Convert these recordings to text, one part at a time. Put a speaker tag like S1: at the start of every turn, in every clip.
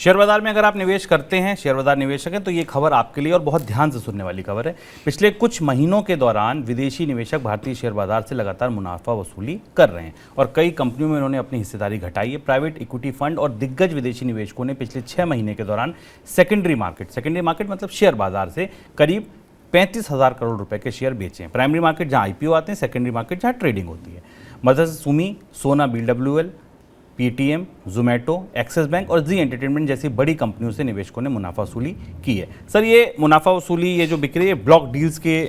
S1: Share बाजार में अगर आप निवेश करते हैं, शेयर बाजार निवेशक हैं, तो ये खबर आपके लिए और बहुत ध्यान से सुनने वाली खबर है। पिछले कुछ महीनों के दौरान विदेशी निवेशक भारतीय शेयर बाजार से लगातार मुनाफा वसूली कर रहे हैं और कई कंपनियों में उन्होंने अपनी हिस्सेदारी घटाई है। प्राइवेट इक्विटी फंड और दिग्गज विदेशी निवेशकों ने पिछले 6 महीने के दौरान सेकेंडरी मार्केट मतलब शेयर बाजार से करीब 35,000 करोड़ रुपए के शेयर बेचे हैं। प्राइमरी मार्केट जहां आईपीओ आते हैं, सेकेंडरी मार्केट जहां ट्रेडिंग होती है। मदद सुमी, सोना BWL, PTM, Zomato, axis bank और जी एंटरटेनमेंट जैसी बड़ी कंपनियों से निवेशकों ने मुनाफा वसूली की है। सर, ये मुनाफा वसूली ये जो बिक्री है ब्लॉक डील्स के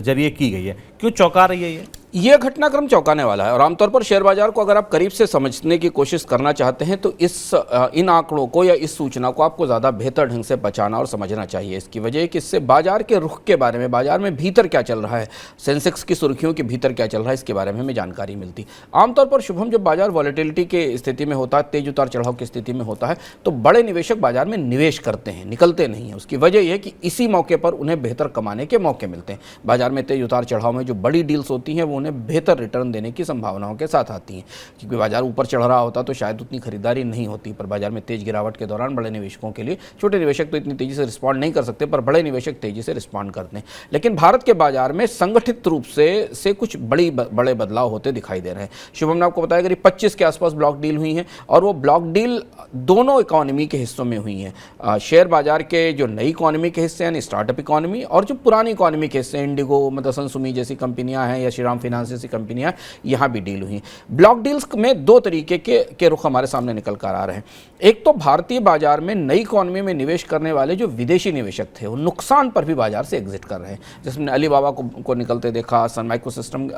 S1: जरिए की गई है, क्यों चौंका रही है
S2: ये घटनाक्रम चौंकाने वाला है और आमतौर पर शेयर बाजार को अगर आप करीब से समझने की कोशिश करना चाहते हैं तो इन आंकड़ों को या इस सूचना को आपको ज़्यादा बेहतर ढंग से बचाना और समझना चाहिए। इसकी वजह है कि इससे बाजार के रुख के बारे में, बाजार में भीतर क्या चल रहा है, सेंसेक्स की सुर्खियों के भीतर क्या चल रहा है, इसके बारे में हमें जानकारी मिलती। आमतौर पर शुभम, जब बाजार वॉलेटिलिटी के स्थिति में होता है, तेज उतार चढ़ाव की स्थिति में होता है, तो बड़े निवेशक बाजार में निवेश करते हैं, निकलते नहीं हैं। उसकी वजह यह है कि इसी मौके पर उन्हें बेहतर कमाने के मौके मिलते हैं। बाजार में तेज उतार चढ़ाव में जो बड़ी डील्स होती हैं वो उन्हें बेहतर रिटर्न देने की संभावनाओं के साथ आती हैं, क्योंकि बाजार ऊपर चढ़ रहा होता तो शायद उतनी खरीदारी नहीं होती। पर बाजार में तेज गिरावट के दौरान बड़े निवेशकों के लिए, छोटे निवेशक तो इतनी तेजी से रिस्पॉन्ड नहीं कर सकते, पर बड़े निवेशक तेजी से रिस्पॉन्ड करते हैं। लेकिन भारत के बाजार में संगठित रूप से कुछ बड़े बदलाव होते दिखाई दे रहे हैं। शुभम ने आपको बताया करीब 25 के आसपास ब्लॉक डील हुई हैं और वो ब्लॉक डील दोनों इकोनॉमी के हिस्सों में हुई हैं। शेयर बाजार के जो नई इकोनॉमी के हिस्से हैं, स्टार्टअप इकोनॉमी, और जो पुरानी इकोनॉमी के हिस्से, इंडिगो, मदरसन सुमी जैसी कंपनियां हैं या श्रीराम फाइनेंस जैसी कंपनियां, यहाँ भी डील हुई। ब्लॉक डील्स में दो तरीके के रुख हमारे सामने निकल कर आ रहे हैं। एक तो भारतीय बाजार में नई इकोनॉमी में निवेश करने वाले जो विदेशी निवेशक थे वो नुकसान पर भी बाजार से एग्जिट कर रहे हैं। जिसमें अलीबाबा को निकलते देखा, सन माइक्रोसिस्टम,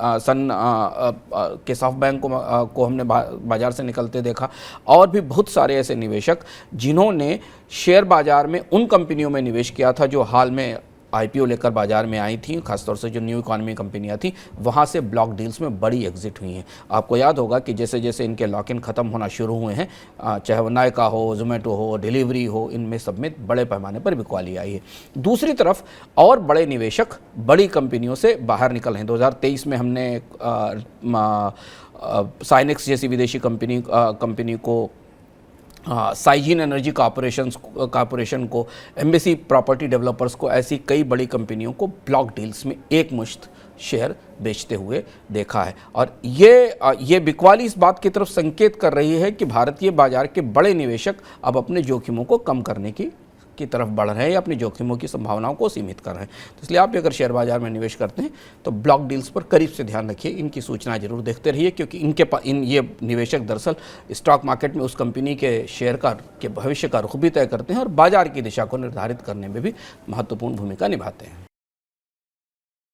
S2: के सॉफ्ट बैंक को हमने बाजार से निकलते देखा, और भी बहुत सारे ऐसे निवेशक जिन्होंने शेयर बाजार में उन कंपनियों में निवेश किया था जो हाल में आईपीओ लेकर बाजार में आई थी, खासतौर से जो न्यू इकोनॉमी कंपनियां थी, वहां से ब्लॉक डील्स में बड़ी एग्जिट हुई हैं। आपको याद होगा कि जैसे जैसे इनके लॉक इन खत्म होना शुरू हुए हैं, चाहे वो नायका हो, जोमेटो हो, डिलीवरी हो, इनमें सब में बड़े पैमाने पर बिकवाली आई है। दूसरी तरफ और बड़े निवेशक बड़ी कंपनियों से बाहर निकल हैं। 2023 में हमने साइनेक्स जैसी विदेशी कंपनी को, साइजिन एनर्जी कॉर्पोरेशन को, एम्बेसी प्रॉपर्टी डेवलपर्स को, ऐसी कई बड़ी कंपनियों को ब्लॉक डील्स में एक मुश्त शेयर बेचते हुए देखा है। और ये बिकवाली इस बात की तरफ संकेत कर रही है कि भारतीय बाजार के बड़े निवेशक अब अपने जोखिमों को कम करने की तरफ बढ़ रहे हैं या अपनी जोखिमों की संभावनाओं को सीमित कर रहे हैं। तो इसलिए आप भी अगर शेयर बाजार में निवेश करते हैं तो ब्लॉक डील्स पर करीब से ध्यान रखिए, इनकी सूचना जरूर देखते रहिए, क्योंकि ये निवेशक दरअसल स्टॉक मार्केट में उस कंपनी के शेयर के भविष्य का रुख भी तय करते हैं और बाजार की दिशा को निर्धारित करने में भी महत्वपूर्ण भूमिका निभाते हैं।